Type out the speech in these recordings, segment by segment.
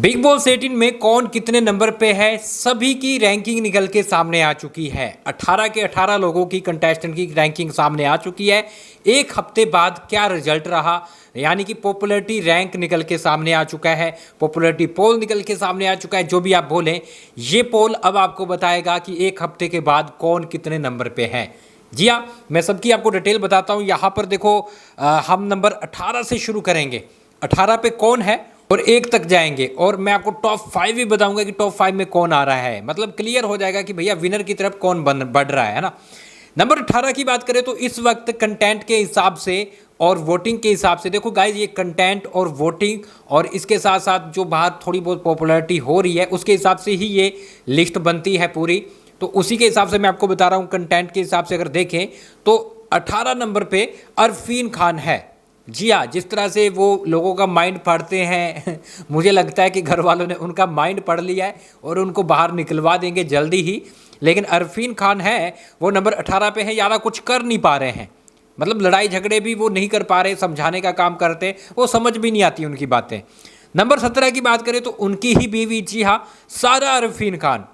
Big boss 18 में कौन कितने नंबर पे है, सभी की रैंकिंग निकल के सामने आ चुकी है। 18 के 18 लोगों की कंटेस्टेंट की रैंकिंग सामने आ चुकी है। एक हफ्ते बाद क्या रिजल्ट रहा, यानी कि पॉपुलैरिटी रैंक निकल के सामने आ चुका है, पॉपुलैरिटी पोल निकल के सामने आ चुका है। जो भी आप बोलें, ये पोल अब आपको बताएगा कि एक हफ्ते के बाद कौन कितने नंबर पे है। जी हाँ, मैं सबकी आपको डिटेल बताता हूँ। यहाँ पर देखो, हम नंबर 18 से शुरू करेंगे। 18 पे कौन है और एक तक जाएंगे, और मैं आपको टॉप 5 भी बताऊंगा कि टॉप 5 में कौन आ रहा है। मतलब क्लियर हो जाएगा कि भैया विनर की तरफ कौन बढ़ रहा है ना। नंबर 18 की बात करें तो इस वक्त कंटेंट के हिसाब से और वोटिंग के हिसाब से, देखो गाइज, ये कंटेंट और वोटिंग और इसके साथ साथ जो बाहर थोड़ी बहुत पॉपुलैरिटी हो रही है उसके हिसाब से ही ये लिस्ट बनती है पूरी। तो उसी के हिसाब से मैं आपको बता रहा हूँ। कंटेंट के हिसाब से अगर देखें तो 18 नंबर पे अरफीन खान है। जी हाँ, जिस तरह से वो लोगों का माइंड पढ़ते हैं मुझे लगता है कि घर वालों ने उनका माइंड पढ़ लिया है और उनको बाहर निकलवा देंगे जल्दी ही। लेकिन अरफीन खान है, वो नंबर 18 पे है। ज़्यादा कुछ कर नहीं पा रहे हैं, मतलब लड़ाई झगड़े भी वो नहीं कर पा रहे, समझाने का काम करते, वो समझ भी नहीं आती उनकी बातें। नंबर 17 की बात करें तो उनकी ही बीवी, जी हाँ, सारा अरफीन खान।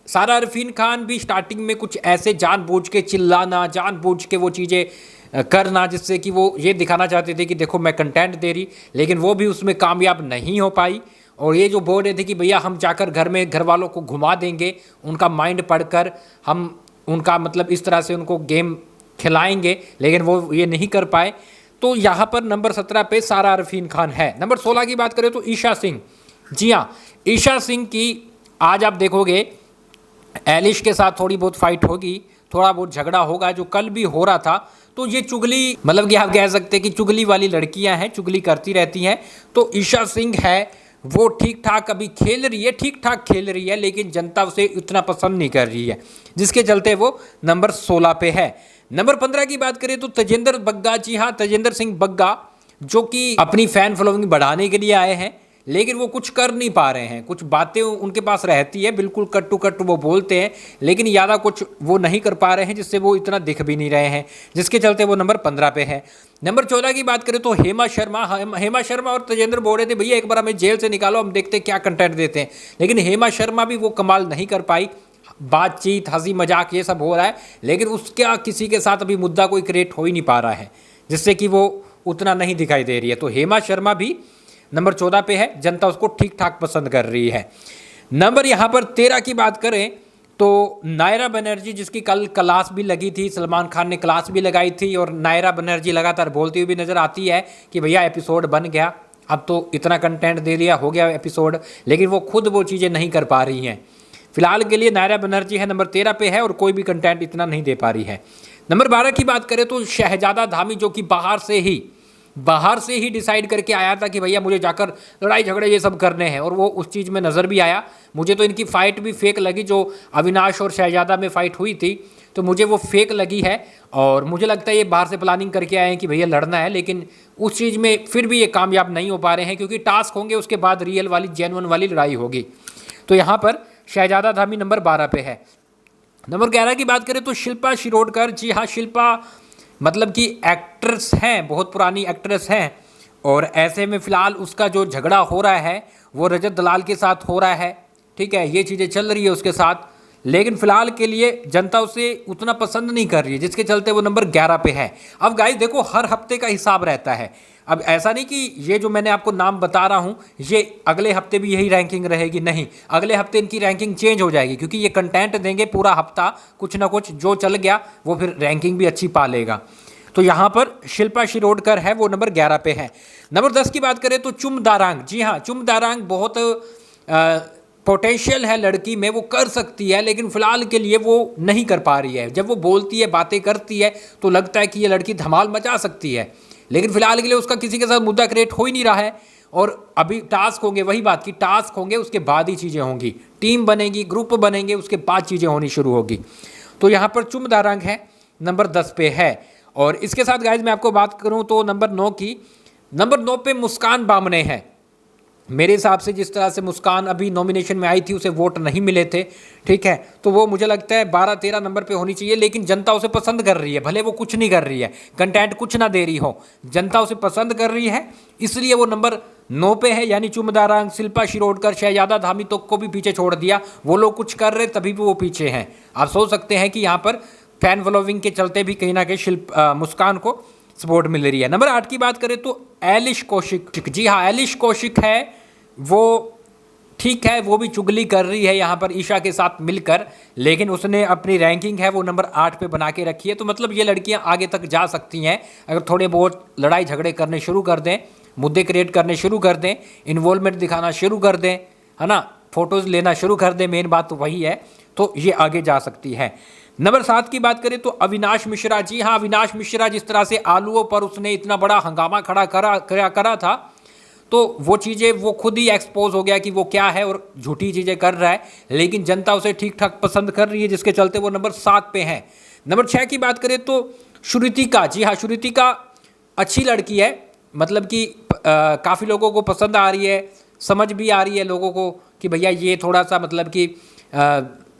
सारा अरफीन खान भी स्टार्टिंग में कुछ ऐसे जानबूझ के चिल्लाना, जानबूझ के वो चीज़ें करना जिससे कि वो ये दिखाना चाहते थे कि देखो मैं कंटेंट दे रही, लेकिन वो भी उसमें कामयाब नहीं हो पाई। और ये जो बोल रहे थे कि भैया हम जाकर घर में घर वालों को घुमा देंगे, उनका माइंड पढ़कर हम उनका मतलब इस तरह से उनको गेम खिलाएंगे, लेकिन वो ये नहीं कर पाए। तो यहाँ पर नंबर 17 पे सारा अरफीन खान है। नंबर 16 की बात करें तो ईशा सिंह। जी हाँ, ईशा सिंह की आज आप देखोगे एलिश के साथ थोड़ी बहुत फाइट होगी, थोड़ा बहुत झगड़ा होगा जो कल भी हो रहा था। तो ये चुगली, मतलब कि आप कह सकते हैं कि चुगली वाली लड़कियां हैं, चुगली करती रहती हैं। तो ईशा सिंह है, वो ठीक ठाक अभी खेल रही है, ठीक ठाक खेल रही है, लेकिन जनता उसे उतना पसंद नहीं कर रही है, जिसके चलते वो नंबर 16 पे है। नंबर 15 की बात करें तो तजेंद्र बग्गा। जी हाँ, तजेंद्र सिंह बग्गा, जो कि अपनी फैन फॉलोइंग बढ़ाने के लिए आए हैं, लेकिन वो कुछ कर नहीं पा रहे हैं। कुछ बातें उनके पास रहती है, बिल्कुल कट्टू कट्टू वो बोलते हैं, लेकिन ज़्यादा कुछ वो नहीं कर पा रहे हैं, जिससे वो इतना दिख भी नहीं रहे हैं, जिसके चलते वो नंबर 15 पे है। नंबर 14 की बात करें तो हेमा शर्मा। हेमा शर्मा और तजेंद्र बोल रहे थे भैया एक बार हमें जेल से निकालो, हम देखते क्या कंटेंट देते हैं। लेकिन हेमा शर्मा भी वो कमाल नहीं कर पाई। बातचीत, हंसी मजाक ये सब हो रहा है, लेकिन उसका किसी के साथ अभी मुद्दा कोई क्रिएट हो ही नहीं पा रहा है, जिससे कि वो उतना नहीं दिखाई दे रही है। तो हेमा शर्मा भी नंबर 14 पे है, जनता उसको ठीक ठाक पसंद कर रही है। नंबर यहाँ पर 13 की बात करें तो नायरा बनर्जी, जिसकी कल क्लास भी लगी थी, सलमान खान ने क्लास भी लगाई थी, और नायरा बनर्जी लगातार बोलती हुई भी नजर आती है कि भैया एपिसोड बन गया, अब तो इतना कंटेंट दे दिया, हो गया एपिसोड, लेकिन वो खुद वो चीज़ें नहीं कर पा रही हैं। फिलहाल के लिए नायरा बनर्जी है, नंबर 13 पे है, और कोई भी कंटेंट इतना नहीं दे पा रही है। नंबर 12 की बात करें तो शहजादा धामी, जो कि बाहर से ही डिसाइड करके आया था कि भैया मुझे जाकर लड़ाई झगड़े ये सब करने हैं, और वो उस चीज़ में नज़र भी आया। मुझे तो इनकी फ़ाइट भी फेक लगी, जो अविनाश और शहजादा में फ़ाइट हुई थी, तो मुझे वो फेक लगी है। और मुझे लगता है ये बाहर से प्लानिंग करके आए हैं कि भैया लड़ना है, लेकिन उस चीज़ में फिर भी ये कामयाब नहीं हो पा रहे हैं, क्योंकि टास्क होंगे उसके बाद रियल वाली जेन्युइन वाली लड़ाई होगी। तो यहाँ पर शहजादा धामी नंबर 12 पे है। नंबर 11 की बात करें तो शिल्पा शिरोडकर। जी हाँ, शिल्पा मतलब कि एक्ट्रेस हैं, बहुत पुरानी एक्ट्रेस हैं, और ऐसे में फ़िलहाल उसका जो झगड़ा हो रहा है वो रजत दलाल के साथ हो रहा है। ठीक है, ये चीज़ें चल रही है उसके साथ, लेकिन फ़िलहाल के लिए जनता उसे उतना पसंद नहीं कर रही है, जिसके चलते वो नंबर 11 पे है। अब गाइस देखो, हर हफ्ते का हिसाब रहता है। अब ऐसा नहीं कि ये जो मैंने आपको नाम बता रहा हूँ ये अगले हफ्ते भी यही रैंकिंग रहेगी, नहीं, अगले हफ्ते इनकी रैंकिंग चेंज हो जाएगी, क्योंकि ये कंटेंट देंगे पूरा हफ्ता, कुछ ना कुछ जो चल गया वो फिर रैंकिंग भी अच्छी पा लेगा। तो यहाँ पर शिल्पा शिरोडकर है, वो नंबर 11 पे है। नंबर 10 की बात करें तो चुम दारांग। जी हाँ, चुम दारांग बहुत पोटेंशियल है लड़की में, वो कर सकती है, लेकिन फ़िलहाल के लिए वो नहीं कर पा रही है। जब वो बोलती है, बातें करती है, तो लगता है कि ये लड़की धमाल मचा सकती है, लेकिन फ़िलहाल के लिए उसका किसी के साथ मुद्दा क्रिएट हो ही नहीं रहा है। और अभी टास्क होंगे, वही बात की टास्क होंगे, उसके बाद ही चीज़ें होंगी, टीम बनेगी, ग्रुप बनेंगे, उसके बाद चीज़ें होनी शुरू होगी। तो यहाँ पर चुम दारांग है, नंबर 10 पे है। और इसके साथ गाइज मैं आपको बात करूँ तो नंबर 9 की, नंबर 9 पे मुस्कान बामने हैं। मेरे हिसाब से जिस तरह से मुस्कान अभी नॉमिनेशन में आई थी उसे वोट नहीं मिले थे, ठीक है, तो वो मुझे लगता है 12-13 नंबर पे होनी चाहिए, लेकिन जनता उसे पसंद कर रही है, भले वो कुछ नहीं कर रही है, कंटेंट कुछ ना दे रही हो, जनता उसे पसंद कर रही है, इसलिए वो नंबर 9 पे है। यानी चुमदारांग, शिल्पा शिरोडकर, शहजादा धामीतोक को भी पीछे छोड़ दिया। वो लोग कुछ कर रहे तभी भी वो पीछे हैं। आप सोच सकते हैं कि यहाँ पर फैन फॉलोइंग के चलते भी कहीं ना कहीं मुस्कान को सपोर्ट मिल रही है। नंबर 8 की बात करें तो एलिश कौशिक, जी हाँ एलिश कौशिक है, वो ठीक है, वो भी चुगली कर रही है यहाँ पर ईशा के साथ मिलकर, लेकिन उसने अपनी रैंकिंग है वो नंबर 8 पे बना के रखी है। तो मतलब ये लड़कियाँ आगे तक जा सकती हैं अगर थोड़े बहुत लड़ाई झगड़े करने शुरू कर दें, मुद्दे क्रिएट करने शुरू कर दें, इन्वॉल्वमेंट दिखाना शुरू कर दें, है ना, फोटोज़ लेना शुरू कर दें, मेन बात तो वही है, तो ये आगे जा सकती है। नंबर 7 की बात करें तो अविनाश मिश्रा, जी हाँ अविनाश मिश्रा, जिस तरह से आलूओं पर उसने इतना बड़ा हंगामा खड़ा करा था, तो वो चीज़ें वो खुद ही एक्सपोज हो गया कि वो क्या है और झूठी चीज़ें कर रहा है, लेकिन जनता उसे ठीक ठाक पसंद कर रही है, जिसके चलते वो नंबर 7 पे है। नंबर 6 की बात करें तो श्रुतिका, जी हाँ श्रुतिका अच्छी लड़की है, मतलब कि काफ़ी लोगों को पसंद आ रही है, समझ भी आ रही है लोगों को कि भैया ये थोड़ा सा मतलब कि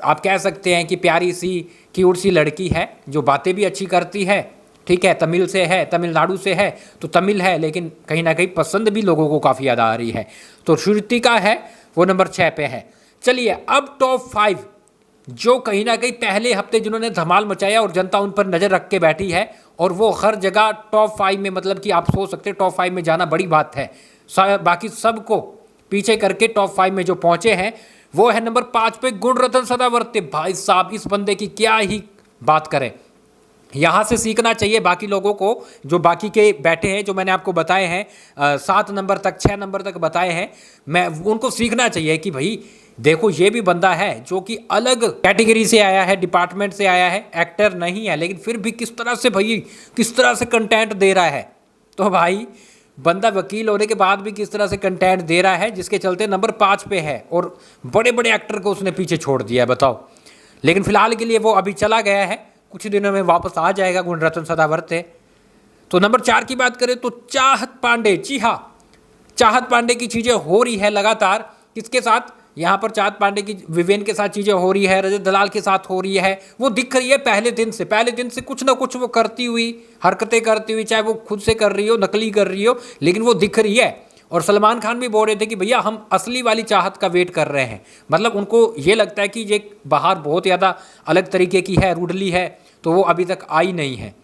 आप कह सकते हैं कि प्यारी सी क्यूट सी लड़की है जो बातें भी अच्छी करती है, ठीक है, तमिल से है, तमिलनाडु से है, तो तमिल है लेकिन कहीं ना कहीं पसंद भी लोगों को काफ़ी ज़्यादा आ रही है। तो श्रुतिका है वो नंबर 6 पे है। चलिए अब टॉप 5 जो कहीं ना कहीं पहले हफ्ते जिन्होंने धमाल मचाया और जनता उन पर नज़र रख के बैठी है, और वो हर जगह टॉप 5 में, मतलब कि आप सोच सकते हैं टॉप 5 में जाना बड़ी बात है, बाकी सबको पीछे करके टॉप 5 में जो पहुंचे हैं, वो है नंबर 5 पे गुणरत्न सदावर्ते। भाई साहब इस बंदे की क्या ही बात करें, यहाँ से सीखना चाहिए बाकी लोगों को, जो बाकी के बैठे हैं, जो मैंने आपको बताए हैं 7 नंबर तक 6 नंबर तक बताए हैं, मैं उनको सीखना चाहिए कि भाई देखो ये भी बंदा है जो कि अलग कैटेगरी से आया है, डिपार्टमेंट से आया है, एक्टर नहीं है, लेकिन फिर भी किस तरह से भाई किस तरह से कंटेंट दे रहा है। तो भाई बंदा वकील होने के बाद भी किस तरह से कंटेंट दे रहा है, जिसके चलते नंबर 5 पे है, और बड़े बड़े एक्टर को उसने पीछे छोड़ दिया है, बताओ। लेकिन फिलहाल के लिए वो अभी चला गया है, कुछ दिनों में वापस आ जाएगा गुणरत्न सदावर्ते। तो नंबर 4 की बात करें तो चाहत पांडे, जी हाँ चाहत पांडे की चीज़ें हो रही है लगातार, किसके साथ, यहाँ पर चाहत पांडे की विवेन के साथ चीज़ें हो रही है, रजत दलाल के साथ हो रही है, वो दिख रही है पहले दिन से कुछ ना कुछ वो करती हुई, हरकतें करती हुई, चाहे वो खुद से कर रही हो, नकली कर रही हो, लेकिन वो दिख रही है। और सलमान खान भी बोल रहे थे कि भैया हम असली वाली चाहत का वेट कर रहे हैं, मतलब उनको ये लगता है कि ये बाहर बहुत ज़्यादा अलग तरीके की है, रूडली है, तो वो अभी तक आई नहीं है।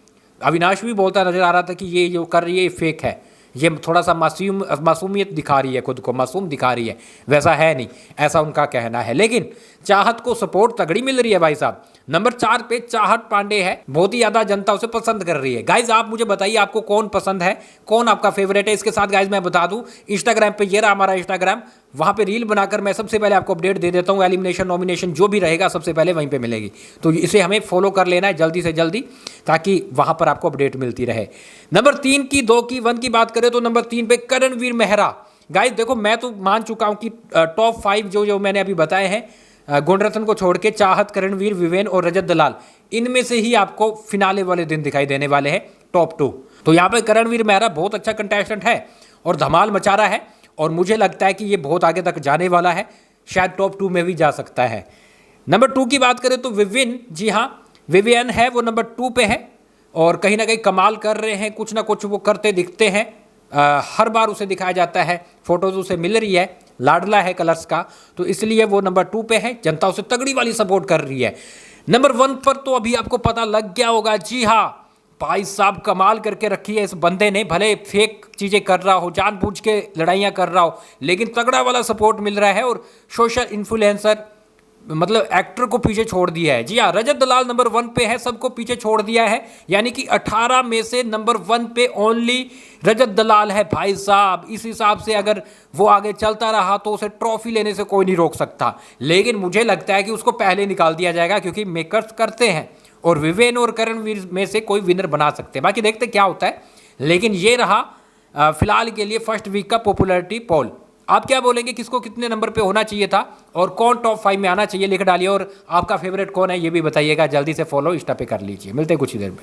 अविनाश भी बोलता नज़र आ रहा था कि ये जो कर रही है ये फेक है, ये थोड़ा सा मासूमियत दिखा रही है, खुद को मासूम दिखा रही है, वैसा है नहीं, ऐसा उनका कहना है। लेकिन चाहत को सपोर्ट तगड़ी मिल रही है भाई साहब। नंबर 4 पे चाहत पांडे है, बहुत ही ज़्यादा जनता उसे पसंद कर रही है। गाइज आप मुझे बताइए आपको कौन पसंद है, कौन आपका फेवरेट है। इसके साथ गाइज मैं बता दूं इंस्टाग्राम पे, ये रहा हमारा इंस्टाग्राम, वहाँ पे रील बनाकर मैं सबसे पहले आपको अपडेट दे देता हूँ, एलिमिनेशन नॉमिनेशन जो भी रहेगा सबसे पहले वहीं पे मिलेगी, तो इसे हमें फॉलो कर लेना है जल्दी से जल्दी, ताकि वहाँ पर आपको अपडेट मिलती रहे। नंबर 3 की 2 की 1 की बात करें तो नंबर 3 पे करणवीर मेहरा। गाइज देखो मैं तो मान चुका हूँ कि टॉप 5 जो मैंने अभी बताए हैं, गुणरत्न को छोड़ के चाहत, करणवीर, विवेन और रजत दलाल, इनमें से ही आपको फिनाले वाले दिन दिखाई देने वाले हैं टॉप 2। तो यहाँ पे करणवीर मेहरा बहुत अच्छा कंटेस्टेंट है और धमाल मचा रहा है, और मुझे लगता है कि ये बहुत आगे तक जाने वाला है, शायद टॉप 2 में भी जा सकता है। नंबर 2 की बात करें तो विविन, जी हाँ विवियन है वो नंबर 2 पे है, और कहीं ना कहीं कमाल कर रहे हैं, कुछ ना कुछ वो करते दिखते हैं, हर बार उसे दिखाया जाता है, फोटोज उसे मिल रही है, लाडला है कलर्स का, तो इसलिए वो नंबर 2 पे है, जनता उसे तगड़ी वाली सपोर्ट कर रही है। नंबर 1 पर तो अभी आपको पता लग गया होगा, जी हाँ भाई साहब कमाल करके रखी है इस बंदे ने, भले फेक चीज़ें कर रहा हो, जानबूझ के लड़ाइयाँ कर रहा हो, लेकिन तगड़ा वाला सपोर्ट मिल रहा है, और सोशल इन्फ्लुएंसर मतलब एक्टर को पीछे छोड़ दिया है। जी हाँ रजत दलाल नंबर 1 पे है, सबको पीछे छोड़ दिया है, यानी कि 18 में से नंबर 1 पे ओनली रजत दलाल है भाई साहब। इस हिसाब से अगर वो आगे चलता रहा तो उसे ट्रॉफी लेने से कोई नहीं रोक सकता, लेकिन मुझे लगता है कि उसको पहले निकाल दिया जाएगा, क्योंकि मेकर्स करते हैं, और विवेन और करणवीर में से कोई विनर बना सकते हैं, बाकी देखते क्या होता है। लेकिन ये रहा फिलहाल के लिए फर्स्ट वीक का पॉपुलैरिटी पोल। आप क्या बोलेंगे, किसको कितने नंबर पे होना चाहिए था और कौन टॉप 5 में आना चाहिए, लिख डालिए, और आपका फेवरेट कौन है ये भी बताइएगा। जल्दी से फॉलो इंस्टा पे कर लीजिए, मिलते हैं कुछ ही देर में।